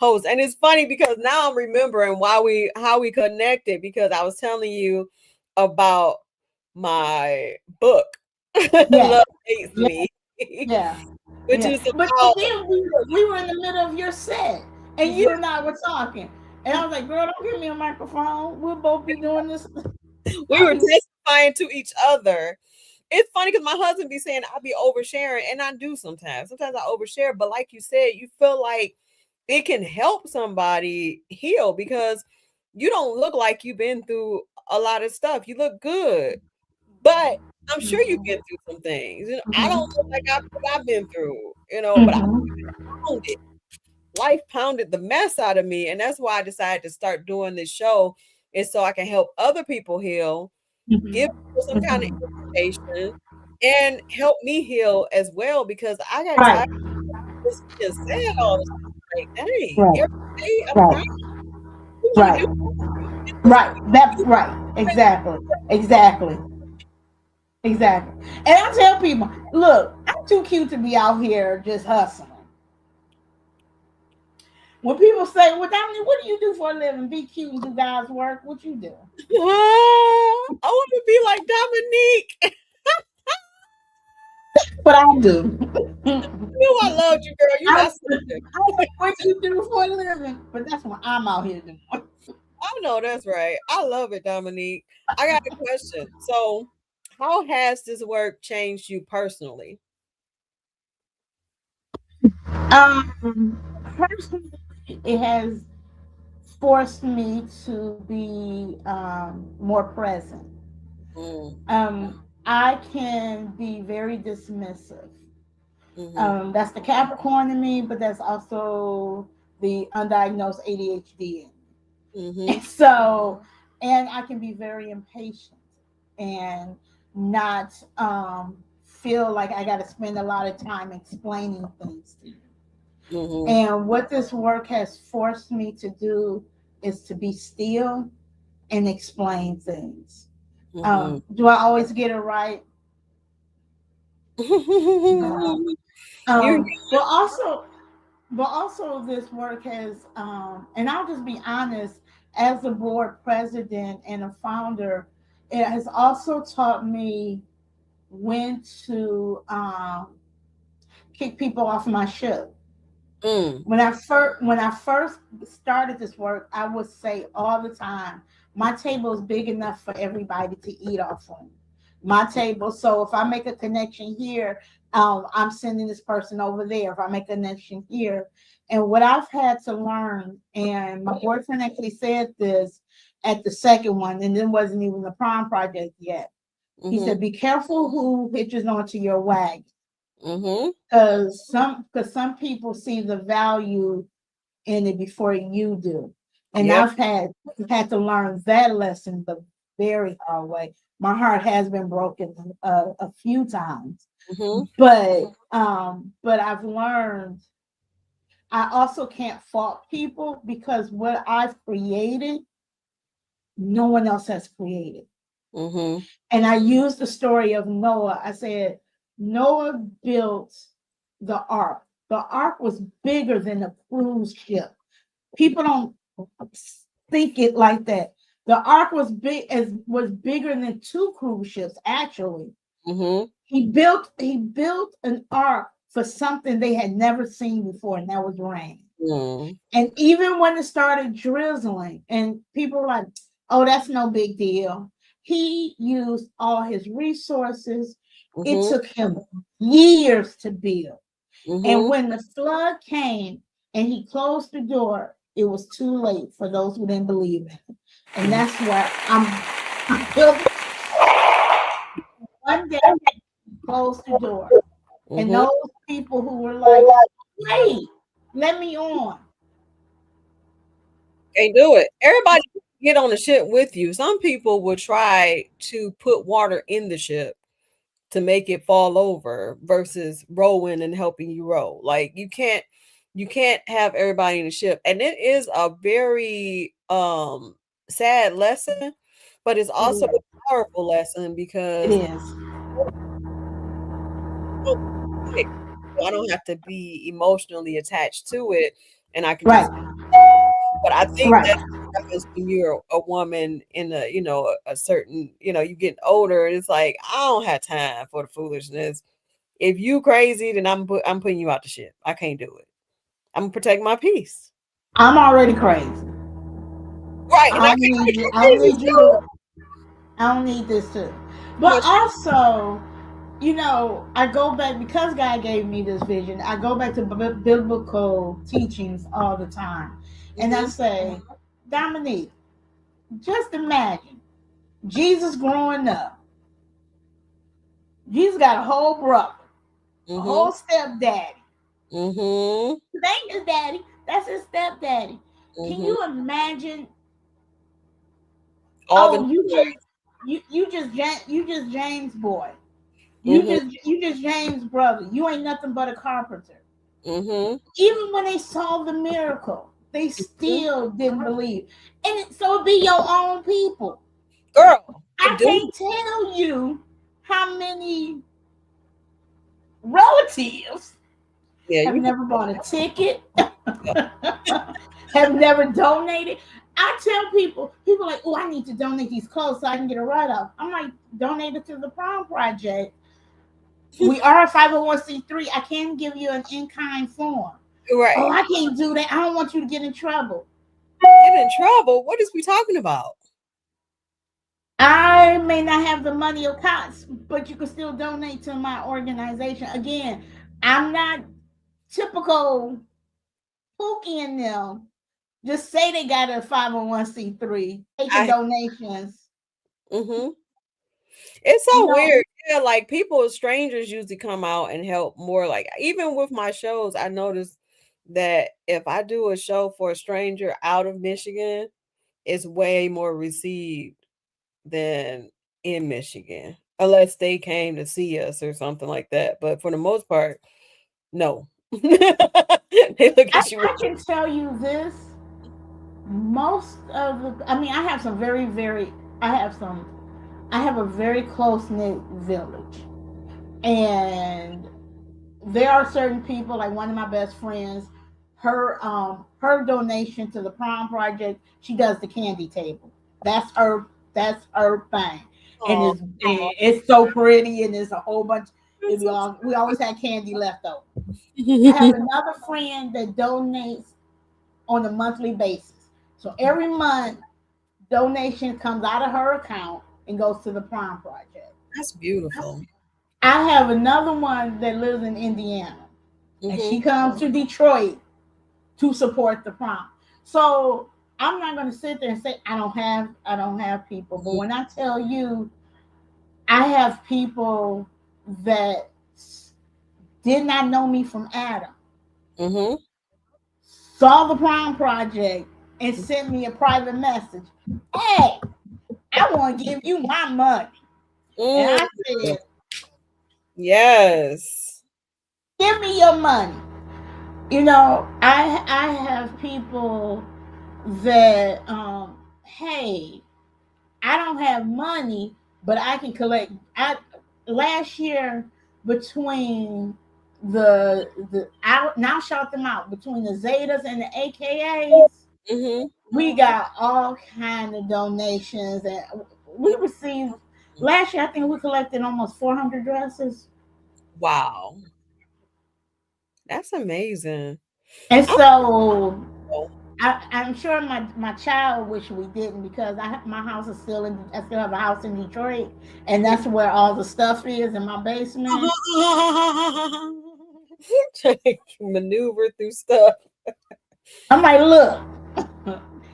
host. And it's funny because now I'm remembering how we connected, because I was telling you about my book, Yeah, Love Hates yeah, Me, yeah, which yeah. is But about, then we were in the middle of your set, and yeah, you and I were talking, and I was like, "Girl, don't give me a microphone. We'll both be doing this." we were testifying to each other. It's funny because my husband be saying I be oversharing, and I do sometimes. Sometimes I overshare, but like you said, you feel like it can help somebody heal, because you don't look like you've been through a lot of stuff. You look good, but I'm sure you've been through some things. You know, I don't look like I've been through, but I found it. Life pounded the mess out of me, and that's why I decided to start doing this show, is so I can help other people heal, give people some kind of information, and help me heal as well, because I got Right, tired of just being sad all the time. Like, dang, right, every day I'm crying. right, What you want to right, do? This right. That right, exactly, exactly, exactly. And I tell people, look, I'm too cute to be out here just hustling. When people say, "Well, Dominique, what do you do for a living? Be cute and do God's work." What you do? I want to be like Dominique. What I do. You know I loved you, girl. You I, my sister. I don't know what you do for a living, but that's what I'm out here doing. I know that's right. I love it, Dominique. I got a question. So, how has this work changed you personally? Personally, it has forced me to be more present. Mm, I can be very dismissive. mm-hmm, That's the Capricorn in me, but that's also the undiagnosed ADHD in me. mm-hmm, So, and I can be very impatient and not feel like I got to spend a lot of time explaining things to you. mm-hmm, And what this work has forced me to do is to be still and explain things. Do I always get it right? No. mm-hmm. You, But also this work has, and I'll just be honest, as a board president and a founder, it has also taught me when to kick people off my ship. mm, When I first started this work, I would say all the time, my table is big enough for everybody to eat off of. My table. So if I make a connection here, I'm sending this person over there. If I make a connection here, and what I've had to learn, and my boyfriend actually said this at the second one, and it wasn't even the Prom Project yet. He mm-hmm, said, "Be careful who hitches onto your wagon, mm-hmm. because some people see the value in it before you do." And Yep. I've had to learn that lesson the very hard way. My heart has been broken a few times, Mm-hmm, but I've learned I also can't fault people, because what I've created, no one else has created. mm-hmm, And I used the story of Noah. I said, Noah built the ark. The ark was bigger than a cruise ship. People don't think it like that. The ark was bigger than two cruise ships, actually. mm-hmm, He built an ark for something they had never seen before, and that was rain. mm, And even when it started drizzling, and people were like, "Oh, that's no big deal," he used all his resources. It mm-hmm, took him years to build. And mm-hmm. when the flood came and he closed the door, it was too late for those who didn't believe in it. And that's why I'm building one day, closed the door. And Mm-hmm. those people who were like, "Wait, let me on." Can't do it. Everybody get on the ship with you. Some people will try to put water in the ship to make it fall over versus rowing and helping you row. Like you can't have everybody in the ship. And it is a very sad lesson, but it's It also is. a powerful lesson It because is. I don't have to be emotionally attached to it, and I can Right. just But I think Right. that happens when you're a woman in a, a certain, you getting older, and it's like, I don't have time for the foolishness. If you crazy, then I'm putting you out the ship. I can't do it. I'm gonna protect my peace. I'm already crazy. Right, and I don't I need you. get I don't crazy need you too. to. I don't need this too. Too But much. also, I go back because God gave me this vision. I go back to biblical teachings all the time, and I Mm-hmm. say, Dominique, just imagine Jesus growing up. Jesus got a whole brother, a Mm-hmm. whole stepdaddy. Mm-hmm. That ain't his daddy. That's his stepdaddy. Can Mm-hmm. you imagine? All the Oh, noise. you just James boy. Mm-hmm. You just James brother. You ain't nothing but a carpenter. Mm-hmm. Even when they saw the miracle, they still didn't believe. So it be your own people. Girl, I it do. can't tell you how many relatives Yeah, have you can. never bought a ticket, have never donated. I tell people like, oh, I need to donate these clothes so I can get a write off. I'm like, donate it to the Prom Project. We are a 501c3. I can give you an in kind form. Oh, Right. I can't do that. I don't want you to get in trouble. Get in trouble. What is we talking about? I may not have the money or costs, but you can still donate to my organization. Again, I'm not typical Pookie and them. Just say they got a 501c3, taking I donations. mm-hmm. It's You so know, weird. Yeah, like people, strangers usually come out and help more. Like even with my shows, I noticed that if I do a show for a stranger out of Michigan, it's way more received than in Michigan, unless they came to see us or something like that. But for the most part, no. They look at you. I can tell you this. Most of I mean, I have some I have a very close knit village. And there are certain people, like one of my best friends, her donation to the Prom Project, she does the candy table. That's her thing. And Oh, it's so pretty and it's a whole bunch. We always had candy left over. I have another friend that donates on a monthly basis. So every month donation comes out of her account and goes to the Prom Project. that's beautiful. I have another one that lives in Indiana, and Mm-hmm. she comes to Detroit to support the prom. So I'm not going to sit there and say I don't have people, but when I tell you I have people that did not know me from Adam, Mm-hmm. saw the Prom Project and sent me a private message. Hey, I want to give you my money, and Mm, I said, yes. give me your money. I have people that hey, I don't have money, but I can collect. I Last year between the I now shout them out between the Zetas and the AKAs, Mm-hmm. we got all kind of donations, and we received last year. I think we collected almost 400 dresses. Wow. That's amazing. And I so don't I'm sure my child wish we didn't because my house is still in. I still have a house in Detroit, and know. that's where all the stuff is in my basement. Trying to maneuver through stuff. I'm like, look,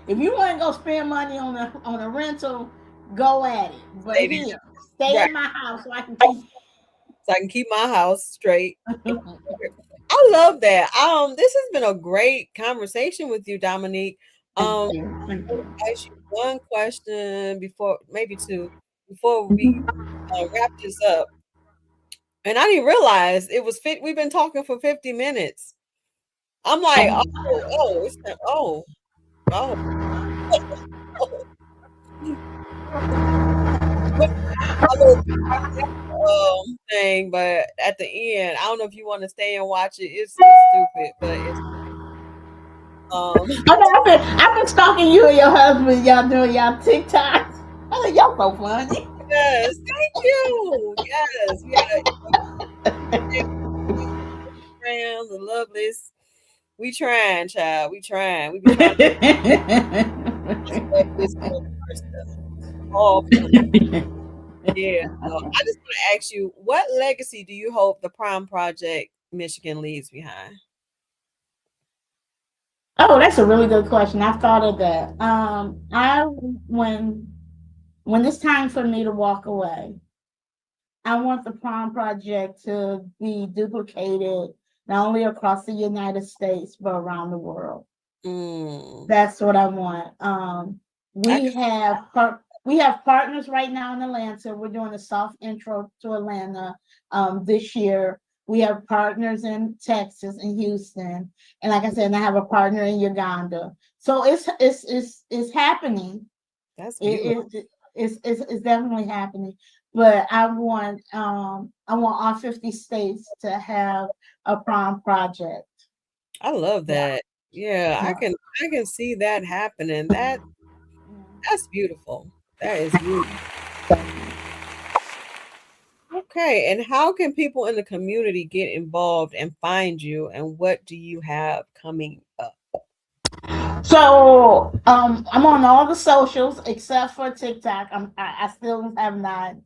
if you want to go spend money on a rental, go at it. But Stay here, there. stay Right. in my house so I can keep. So I can keep my house straight. I love that. This has been a great conversation with you, Dominique. Thank Um, you, thank you. ask you one question before, maybe two, before we wrap this up. And I didn't realize it was fit. We've been talking for 50 minutes. I'm like, it's not, oh, oh. A little thing, but at the end, I don't know if you want to stay and watch it. It's stupid, but it's Um, I know I've been stalking you and your husband. Y'all doing y'all TikToks. I think y'all so funny. yes, thank you. Yes, we got Instagram, the lovelies. We trying, child. We trying. We be trying to this stuff. All for the yeah. So I just want to ask you, what legacy do you hope the Prom Project Michigan leaves behind? Oh, that's a really good question. I've thought of that. I when it's time for me to walk away, I want the Prom Project to be duplicated not only across the United States but around the world. Mm, That's what I want. I can, We have partners right now in Atlanta. We're doing a soft intro to Atlanta this year. We have partners in Texas and Houston, and like I said, I have a partner in Uganda. So it's happening. that's beautiful. It's definitely happening. But I want all 50 states to have a prom project. I love Yeah, that. Yeah, yeah. I can see that happening. That's beautiful. That is beautiful. Okay, and how can people in the community get involved and find you, and what do you have coming up? So I'm on all the socials except for TikTok. I still have not.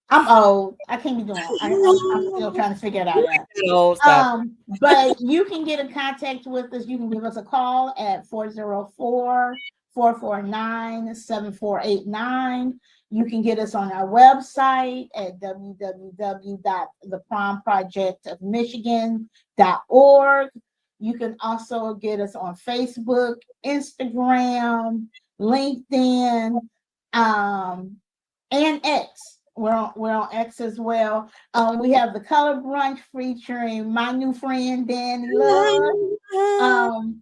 I'm old. I can't be doing. I'm still trying to figure that out. No, stop. But you can get in contact with us. You can give us a call at 404-449-7489. You can get us on our website at www.thepromprojectofmichigan.org. You can also get us on Facebook, Instagram, LinkedIn, um, and X. We're on X as well. We have the Color Brunch featuring my new friend Dani Luv on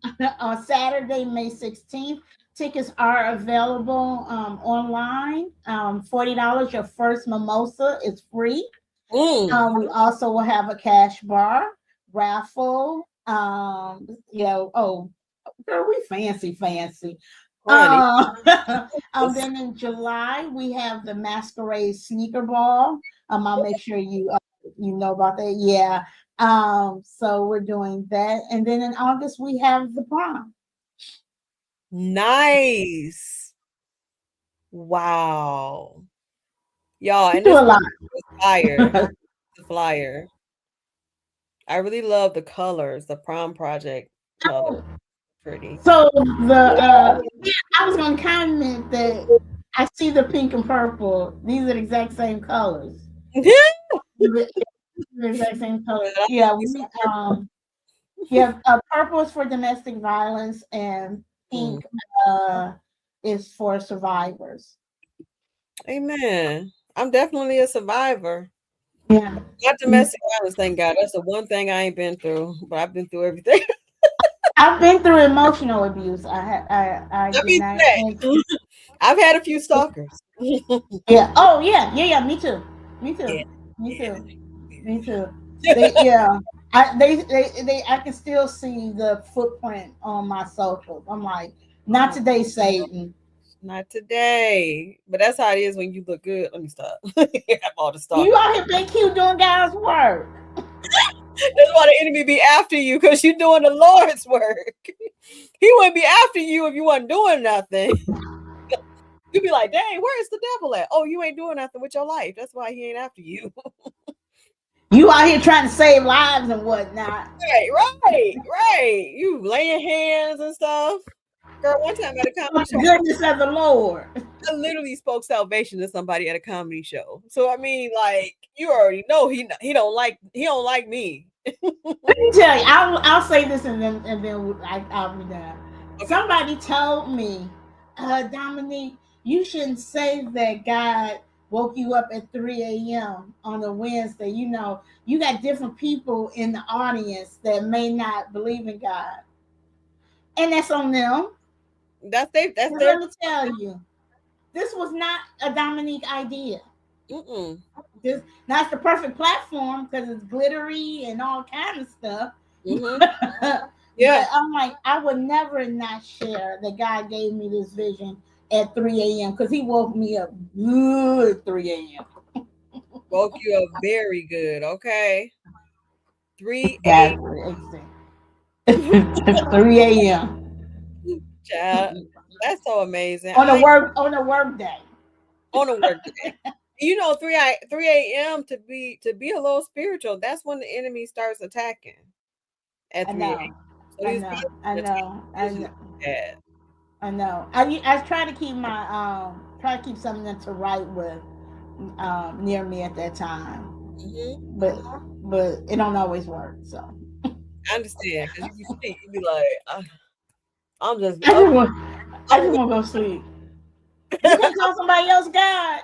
Saturday, May 16th. Tickets are available online. $40. Your first mimosa is free. Mm, We also will have a cash bar raffle. Oh, girl, we fancy. honey. Then in July we have the Masquerade Sneaker Ball. I'll make sure you know about that. Yeah. So we're doing that, and then in August we have the prom. Nice. Wow. Y'all, We and do this a lot. flyer, the flyer. I really love the colors, the prom project color. Pretty. So I was gonna comment that I see the pink and purple. These are the exact same colors. The exact same colors. Yeah, purple is for domestic violence, and Mm. pink uh, is for survivors. Amen. I'm definitely a survivor. Yeah, Not domestic violence, thank God. That's the one thing I ain't been through, but I've been through everything. I've been through emotional abuse. I I did mean, not. I've had a few stalkers. Yeah. Oh yeah. Me too. Me too. Yeah, Me yeah, too. Me too. yeah. They yeah. I can still see the footprint on my socials. I'm like, not Oh, today, Satan. not today. But that's how it is when you look good. Let me stop. You have all the You stalkers. out here being cute doing God's work. That's why the enemy be after you because you're doing the Lord's work. He wouldn't be after you if you wasn't doing nothing. You'd be like, dang, where is the devil at? Oh, you ain't doing nothing with your life. That's why he ain't after you. You out here trying to save lives and whatnot. Right. You laying hands and stuff. Girl, one time at a For comedy show, the goodness of the Lord. I literally spoke salvation to somebody at a comedy show. So I mean, like, you already know he don't like me. Let me tell you, I'll say this and then I'll be done. Okay. Somebody told me, Dominique, you shouldn't say that God woke you up at 3 a.m. on a Wednesday. You know, you got different people in the audience that may not believe in God, and that's on them. That's But their let me tell you, this was not a Dominique idea. mm-mm. This That's the perfect platform because it's glittery and all kind of stuff. Mm-hmm. But Yeah. I'm like, I would never not share that God gave me this vision at 3 a.m. because He woke me up good 3 a.m. Woke you up very good. Okay. 3 Exactly. Exactly. 3 a.m. child. That's so amazing. on a work day. On a work day. 3 a.m. to be a little spiritual. That's when the enemy starts attacking at I 3 know. a.m. So I he's know. I the time know. I usually know. bad. I know. I try to keep my try to keep something to write with near me at that time, Hmm. but it don't always work. So I understand because you be like, I'm just I up. just want I I'm just gonna want to go sleep. You can't call somebody else God.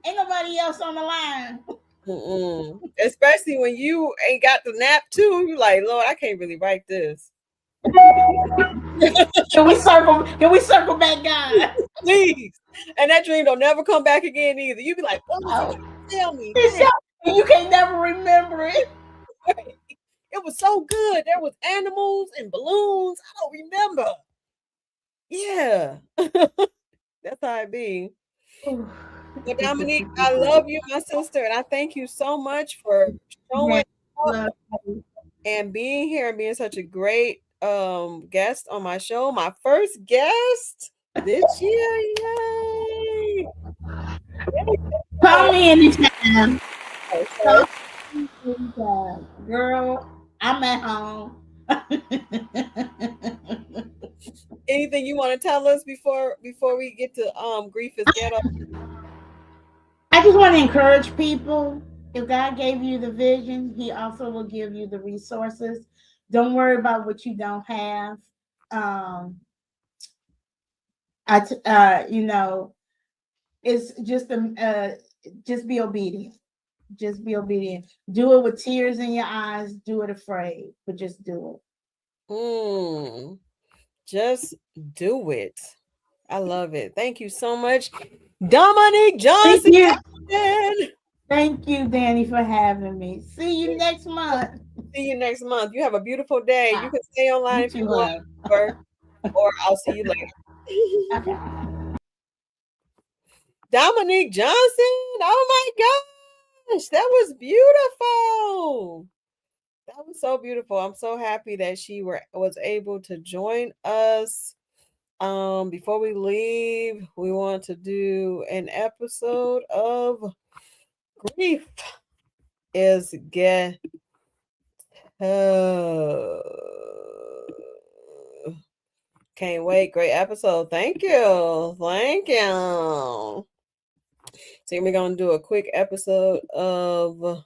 Ain't nobody else on the line. Mm-mm. Especially when you ain't got the nap too. You like, Lord, I can't really write this. Can we circle back, God? Please. And that dream don't never come back again either. You be like, what was he Oh, trying to tell me? it's Dang, so- you can't never remember it. it was so good. There was animals and balloons. I don't remember. Yeah. That's how it be. But Dominique, I love you, my sister, and I thank you so much for Yeah, showing up love you. and being here and being such a great guest on my show. My first guest this year. Yay! Yay. Call me anytime. So, Call me anytime. Girl, I'm at home. anything you want to tell us before we get to grief is ghetto? I just want to encourage people. If God gave you the vision, He also will give you the resources. Don't worry about what you don't have. Um, you know, it's just be obedient. Just be obedient. Do it with tears in your eyes. Do it afraid, but just do Mm, just do it. I love it. Thank you so much, Dominique it. Johnson. Thank you, Danny, for having me. See you next month. See you next month. You have a beautiful day. You can stay online You if you too, want, love. or I'll see you later. Okay. Dominique Johnson. Oh my gosh, that was beautiful. That was so beautiful. I'm so happy that she was able to join us. Before we leave, we want to do an episode of Grief is Get Can't wait. Great episode. Thank you. Thank you. So we're gonna do a quick episode of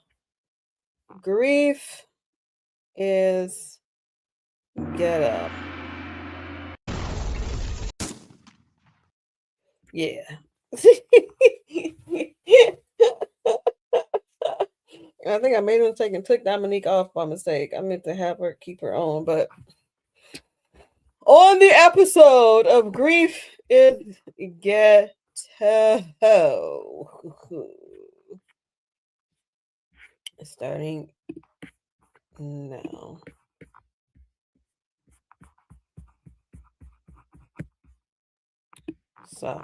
Grief is Get Up. Yeah. I think I made a mistake and took Dominique off by mistake. I meant to have her keep her on, but on the episode of Grief is Ghetto. Starting now. So,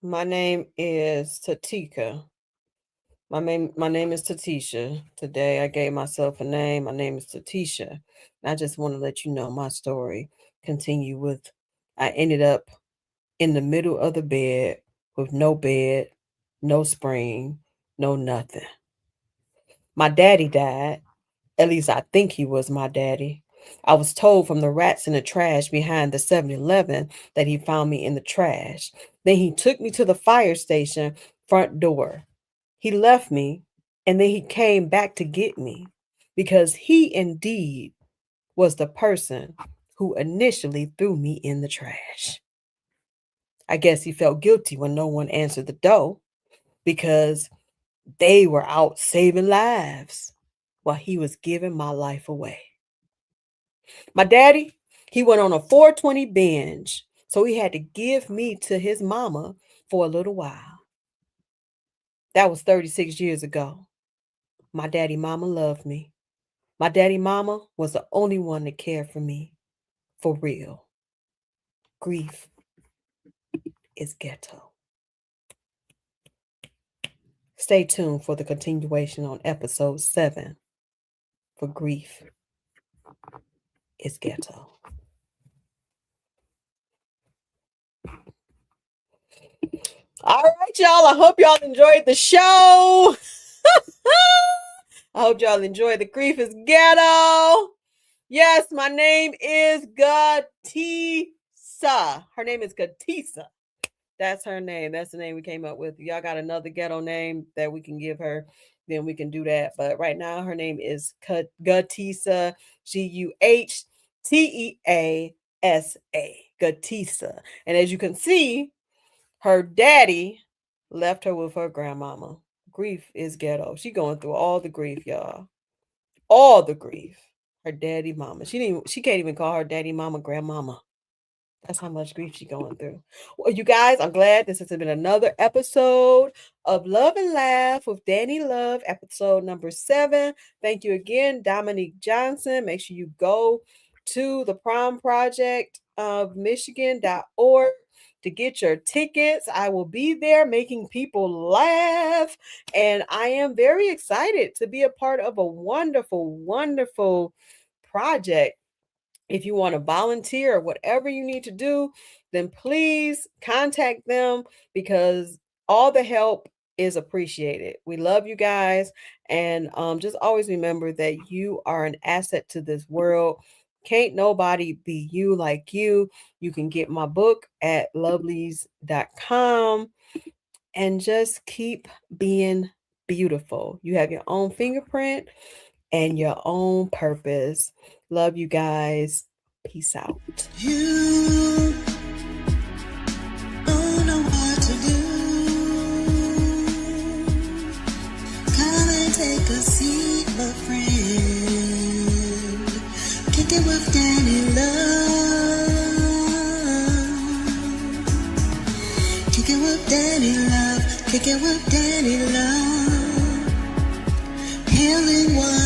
my name is Tatika. My name is Tatisha. Today I gave myself a name. My name is Tatisha. And I just want to let you know my story. Continue with I ended up in the middle of the bed with no bed, no spring, no nothing. My daddy died. At least I think he was my daddy. I was told from the rats in the trash behind the 7-Eleven that he found me in the trash. Then he took me to the fire station front door. He left me and then he came back to get me because he indeed was the person who initially threw me in the trash. I guess he felt guilty when no one answered the door because they were out saving lives while he was giving my life away. My daddy, he went on a 420 binge, so he had to give me to his mama for a little while. That was 36 years ago. My daddy mama loved me. My daddy mama was the only one that cared for me. For real. Grief is ghetto. Stay tuned for the continuation on episode 7 for Grief is Ghetto. All right, y'all. I hope y'all enjoyed the show. I hope y'all enjoyed the Grief is Ghetto. Yes, my name is Gatisa. Her name is Gatisa. That's her name. That's the name we came up with. Y'all got another ghetto name that we can give her, then we can do that. But right now, her name is Gatisa, Guteasa, Gatisa. And as you can see, her daddy left her with her grandmama. Grief is ghetto. She going through all the grief, y'all. All the grief. Her daddy mama. She can't even call her daddy mama grandmama. That's how much grief she's going through. Well, you guys, I'm glad this has been another episode of Love and Laugh with Dani Luv, episode number 7. Thank you again, Dominique Johnson. Make sure you go to the Prom Project of Michigan.org to get your tickets. I will be there making people laugh. And I am very excited to be a part of a wonderful, wonderful project. If you want to volunteer or whatever you need to do, then please contact them because all the help is appreciated. We love you guys. And just always remember that you are an asset to this world. Can't nobody be you like you. You can get my book at lovelies.com and just keep being beautiful. You have your own fingerprint and your own purpose. Love you guys. Peace out. You don't know what to do. Come and take a seat, my friend. Kick it with Dani Luv. Kick it with Dani Luv. Kick it with Dani Luv. Healing one.